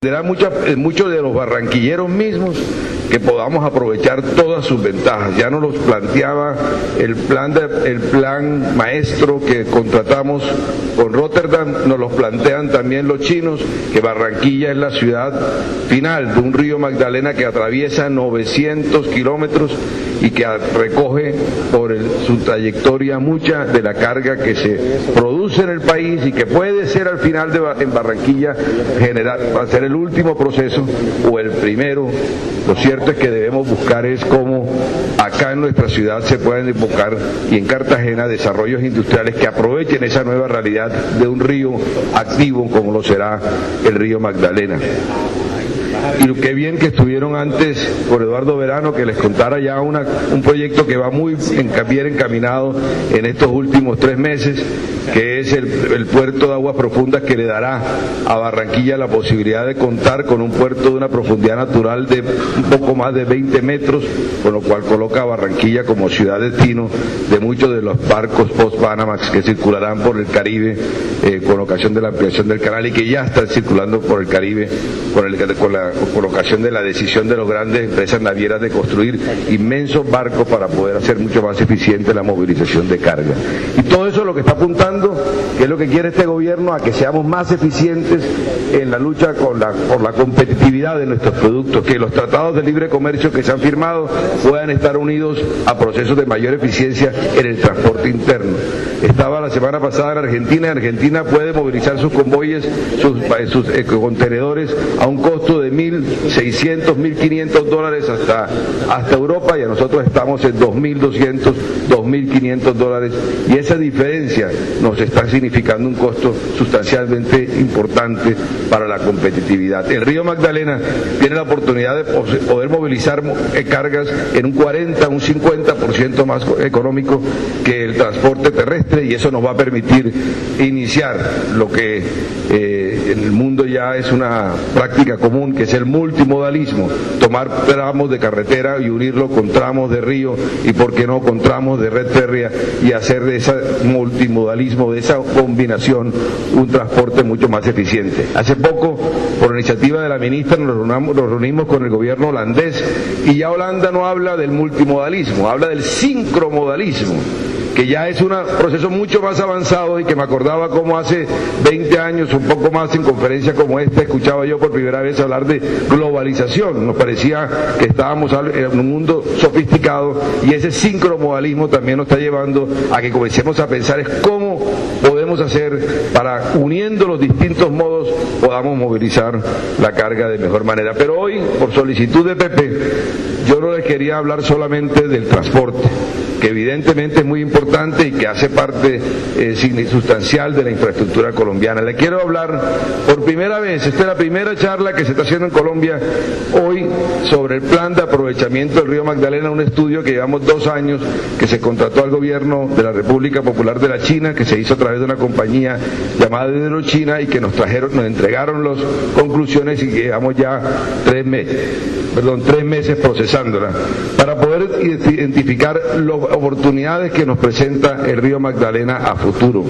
Muchos de los barranquilleros mismos que podamos aprovechar todas sus ventajas. Ya nos los planteaba el plan maestro que contratamos con Rotterdam, nos los plantean también los chinos, que Barranquilla es la ciudad final de un río Magdalena que atraviesa 900 kilómetros y que recoge por su trayectoria mucha de la carga que se produce en el país y que puede ser al final en Barranquilla va a ser el último proceso o el primero. Lo cierto es que debemos buscar es cómo acá en nuestra ciudad se pueden invocar y en Cartagena desarrollos industriales que aprovechen esa nueva realidad de un río activo como lo será el río Magdalena. Y qué bien que estuvieron antes por Eduardo Verano, que les contara ya un proyecto que va muy bien encaminado en estos últimos 3 meses, que es el puerto de aguas profundas, que le dará a Barranquilla la posibilidad de contar con un puerto de una profundidad natural de un poco más de 20 metros, con lo cual coloca a Barranquilla como ciudad destino de muchos de los barcos post-Panamax que circularán por el Caribe con ocasión de la ampliación del canal y que ya están circulando por el Caribe con ocasión de la decisión de las grandes empresas navieras de construir inmensos barcos para poder hacer mucho más eficiente la movilización de carga. Y todo eso es lo que está apuntando, que es lo que quiere este gobierno, a que seamos más eficientes en la lucha por la competitividad de nuestros productos, que los tratados de libre comercio que se han firmado puedan estar unidos a procesos de mayor eficiencia en el transporte interno. Estaba la semana pasada en Argentina, y Argentina puede movilizar sus convoyes, sus contenedores a un costo de $1.600, $1.500 hasta Europa, y a nosotros estamos en $2.200, $2.500, y esa diferencia nos está significando un costo sustancialmente importante para la competitividad. El río Magdalena tiene la oportunidad de poder movilizar cargas en un 40, un 50% más económico que el transporte terrestre, y eso nos va a permitir iniciar lo que en el mundo ya es una práctica común, que es el multimodalismo, tomar tramos de carretera y unirlo con tramos de río y por qué no con tramos de red férrea, y hacer de ese multimodalismo, de esa combinación, un transporte mucho más eficiente. Hace poco, por iniciativa de la ministra, nos reunimos con el gobierno holandés, y ya Holanda no habla del multimodalismo, habla del sincromodalismo, que ya es un proceso mucho más avanzado, y que me acordaba como hace 20 años, un poco más, en conferencias como esta, escuchaba yo por primera vez hablar de globalización. Nos parecía que estábamos en un mundo sofisticado, y ese sincromodalismo también nos está llevando a que comencemos a pensar es cómo podemos hacer para, uniendo los distintos modos, podamos movilizar la carga de mejor manera. Pero hoy, por solicitud de Pepe, yo no les quería hablar solamente del transporte, que evidentemente es muy importante y que hace parte sustancial de la infraestructura colombiana. Le quiero hablar por primera vez, esta es la primera charla que se está haciendo en Colombia hoy sobre el plan de aprovechamiento del río Magdalena, un estudio que llevamos 2 años, que se contrató al gobierno de la República Popular de la China, que se hizo a través de una compañía llamada Hidrochina, y que nos entregaron las conclusiones, y que llevamos ya 3 meses procesándola, para poder identificar las oportunidades que nos presenta el río Magdalena a futuro.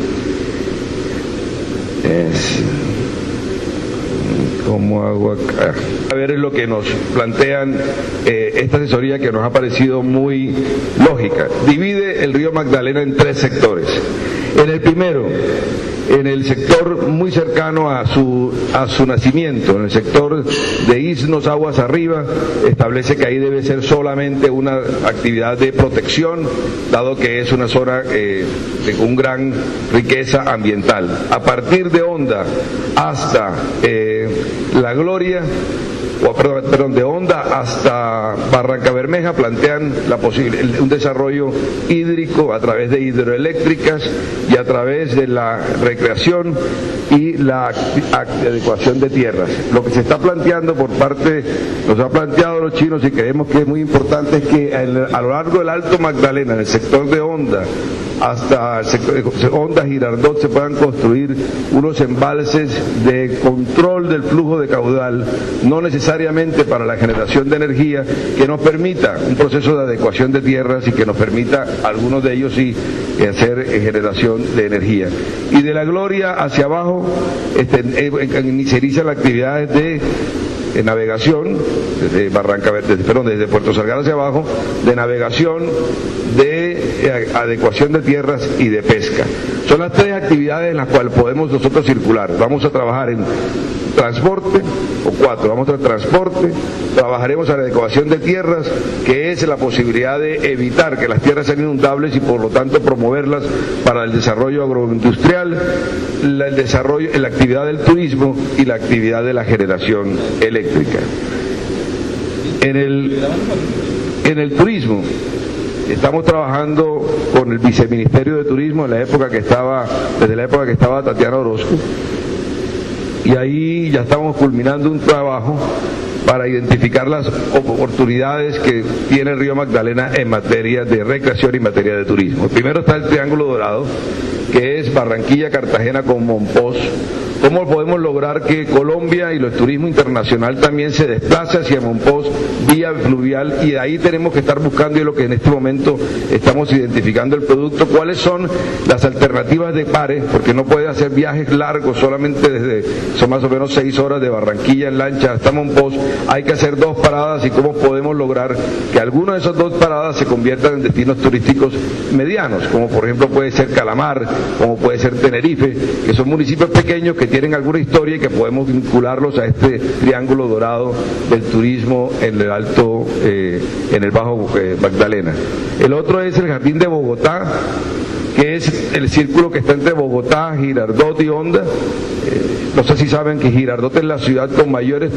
¿Cómo hago acá? A ver, es lo que nos plantean esta asesoría, que nos ha parecido muy lógica. Divide el río Magdalena en 3 sectores. En el primero, en el sector muy cercano a su nacimiento, en el sector de Isnos Aguas Arriba, establece que ahí debe ser solamente una actividad de protección, dado que es una zona con gran riqueza ambiental. A partir de Honda hasta La Gloria, de Honda hasta Barranca Bermeja, plantean un desarrollo hídrico a través de hidroeléctricas y a través de la recreación y la adecuación de tierras. Lo que se está planteando nos ha planteado los chinos, y creemos que es muy importante, es que a lo largo del Alto Magdalena, en el sector de Honda hasta el sector de Honda Girardot, se puedan construir unos embalses de control del flujo de caudal, no necesariamente necesariamente para la generación de energía, que nos permita un proceso de adecuación de tierras y que nos permita, algunos de ellos sí, hacer generación de energía. Y de La Gloria hacia abajo inicializan las actividades de navegación, desde Puerto Salgado hacia abajo, de navegación, de adecuación de tierras y de pesca. Son las tres actividades en las cuales podemos nosotros circular. Vamos a trabajar en transporte, vamos a transporte, trabajaremos en la adecuación de tierras, que es la posibilidad de evitar que las tierras sean inundables y por lo tanto promoverlas para el desarrollo agroindustrial, el desarrollo, la actividad del turismo y la actividad de la generación eléctrica. En el turismo estamos trabajando con el Viceministerio de Turismo desde la época que estaba Tatiana Orozco, y ahí ya estamos culminando un trabajo para identificar las oportunidades que tiene el río Magdalena en materia de recreación y en materia de turismo. Primero está el Triángulo Dorado, que es Barranquilla, Cartagena con Mompox. ¿Cómo podemos lograr que Colombia y el turismo internacional también se desplace hacia Mompox vía fluvial? Y de ahí tenemos que estar buscando, y lo que en este momento estamos identificando el producto, cuáles son las alternativas de pares, porque no puede hacer viajes largos solamente son más o menos 6 horas de Barranquilla en lancha hasta Mompox. Hay que hacer 2 paradas, y cómo podemos lograr que alguna de esas 2 paradas se conviertan en destinos turísticos medianos, como por ejemplo puede ser Calamar, como puede ser Tenerife, que son municipios pequeños que tienen alguna historia y que podemos vincularlos a este triángulo dorado del turismo en el alto, en el Bajo Magdalena. El otro es el Jardín de Bogotá, que es el círculo que está entre Bogotá, Girardot y Honda. No sé si saben que Girardot es la ciudad con mayor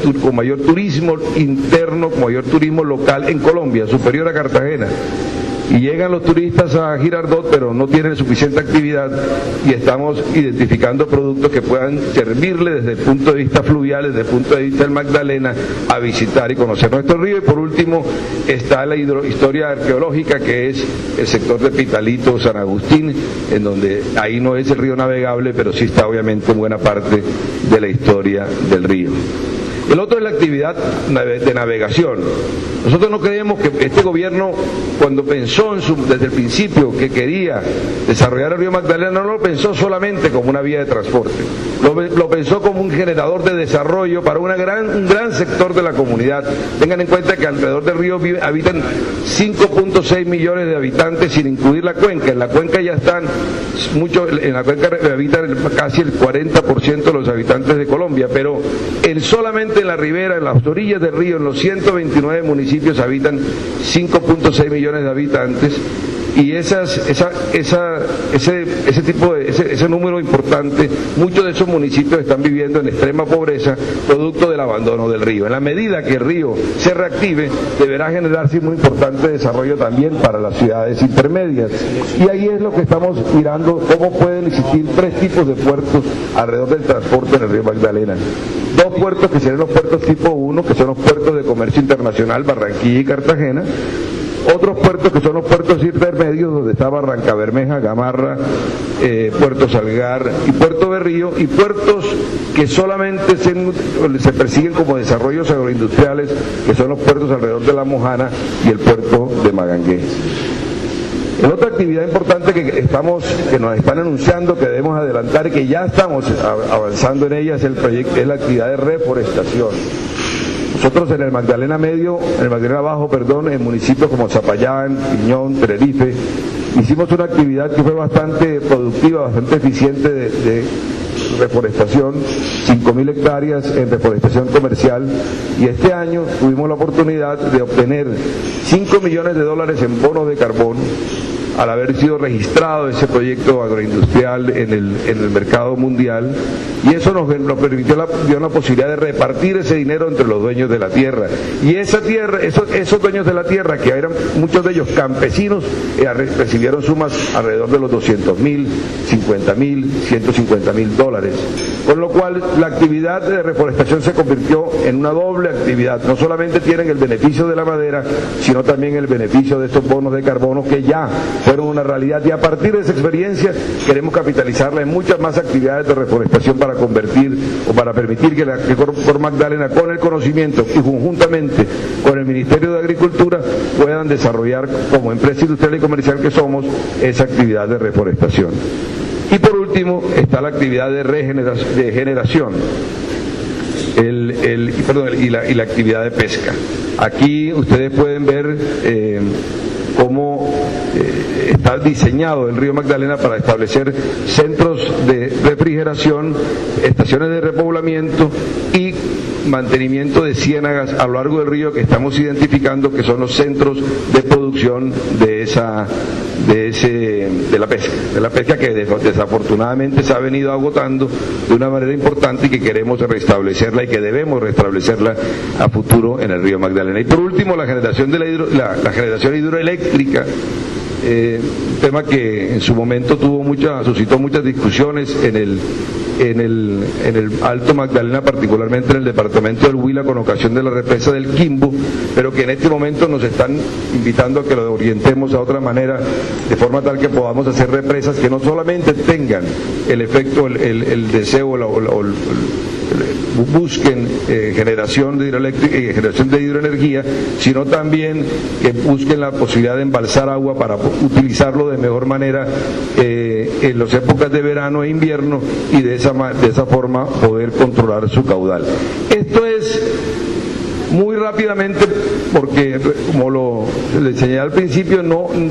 turismo interno, con mayor turismo local en Colombia, superior a Cartagena. Y llegan los turistas a Girardot, pero no tienen suficiente actividad, y estamos identificando productos que puedan servirle desde el punto de vista fluvial, desde el punto de vista del Magdalena, a visitar y conocer nuestro río. Y por último está la historia arqueológica, que es el sector de Pitalito, San Agustín, en donde ahí no es el río navegable, pero sí está obviamente buena parte de la historia del río. El otro es la actividad de navegación. Nosotros no creemos que este gobierno, cuando pensó desde el principio que quería desarrollar el río Magdalena, no lo pensó solamente como una vía de transporte, lo pensó como un generador de desarrollo para un gran sector de la comunidad. Tengan en cuenta que alrededor del río habitan 5.6 millones de habitantes, sin incluir la cuenca. En la cuenca ya están en la cuenca habitan casi el 40% de los habitantes de Colombia, pero solamente en la ribera, en las orillas del río, en los 129 municipios habitan 5.6 millones de habitantes, y ese número importante, muchos de esos municipios están viviendo en extrema pobreza producto del abandono del río. En la medida que el río se reactive, deberá generarse muy importante desarrollo también para las ciudades intermedias, y ahí es lo que estamos mirando, cómo pueden existir 3 tipos de puertos alrededor del transporte en el río Magdalena. 2 puertos que serían los puertos tipo 1, que son los puertos de comercio internacional, Barranquilla y Cartagena. Otros puertos que son los puertos intermedios, donde está Barranca Bermeja, Gamarra, Puerto Salgar y Puerto Berrío, y puertos que solamente se persiguen como desarrollos agroindustriales, que son los puertos alrededor de La Mojana y el puerto de Magangué. La otra actividad importante que nos están anunciando que debemos adelantar y que ya estamos avanzando en ella es la actividad de reforestación. Nosotros en el Magdalena Bajo, en municipios como Zapayán, Piñón, Tenerife, hicimos una actividad que fue bastante productiva, bastante eficiente de reforestación, 5.000 hectáreas en reforestación comercial, y este año tuvimos la oportunidad de obtener $5 millones en bonos de carbón, al haber sido registrado ese proyecto agroindustrial en el mercado mundial, y eso nos dio la posibilidad de repartir ese dinero entre los dueños de la tierra. Y esa tierra, esos dueños de la tierra, que eran muchos de ellos campesinos, recibieron sumas alrededor de los $200.000, $50.000, $150.000. Con lo cual la actividad de reforestación se convirtió en una doble actividad. No solamente tienen el beneficio de la madera, sino también el beneficio de estos bonos de carbono que ya fueron una realidad, y a partir de esa experiencia queremos capitalizarla en muchas más actividades de reforestación para convertir o para permitir que Cor Magdalena, con el conocimiento y conjuntamente con el Ministerio de Agricultura, puedan desarrollar como empresa industrial y comercial que somos esa actividad de reforestación. Y por último está la actividad de generación y la actividad de pesca. Aquí ustedes pueden ver cómo está diseñado el río Magdalena para establecer centros de refrigeración, estaciones de repoblamiento y mantenimiento de ciénagas a lo largo del río, que estamos identificando que son los centros de producción de la pesca que desafortunadamente se ha venido agotando de una manera importante y que queremos restablecerla y que debemos restablecerla a futuro en el río Magdalena. Y por último, la generación de la generación hidroeléctrica, un tema que en su momento suscitó muchas discusiones en el Alto Magdalena, particularmente en el departamento del Huila, con ocasión de la represa del Quimbo, pero que en este momento nos están invitando a que lo orientemos a otra manera, de forma tal que podamos hacer represas que no solamente tengan el efecto, el deseo busquen generación de hidroenergía, sino también que busquen la posibilidad de embalsar agua para utilizarlo de mejor manera en las épocas de verano e invierno, y de esa forma poder controlar su caudal. Esto es muy rápidamente, porque como le señalé al principio,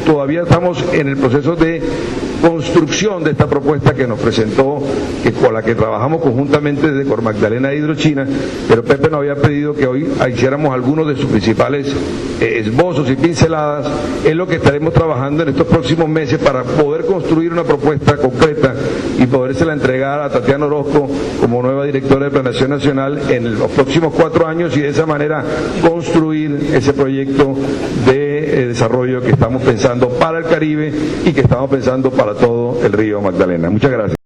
todavía estamos en el proceso de construcción de esta propuesta que nos presentó, con la que trabajamos conjuntamente desde Cor Magdalena e Hidrochina, pero Pepe nos había pedido que hoy hiciéramos algunos de sus principales esbozos y pinceladas. Es lo que estaremos trabajando en estos próximos meses para poder construir una propuesta concreta y podérsela entregar a Tatiana Orozco como nueva directora de Planeación Nacional en los próximos 4 años, y de esa manera construir ese proyecto de desarrollo que estamos pensando para el Caribe y que estamos pensando para todo el río Magdalena. Muchas gracias.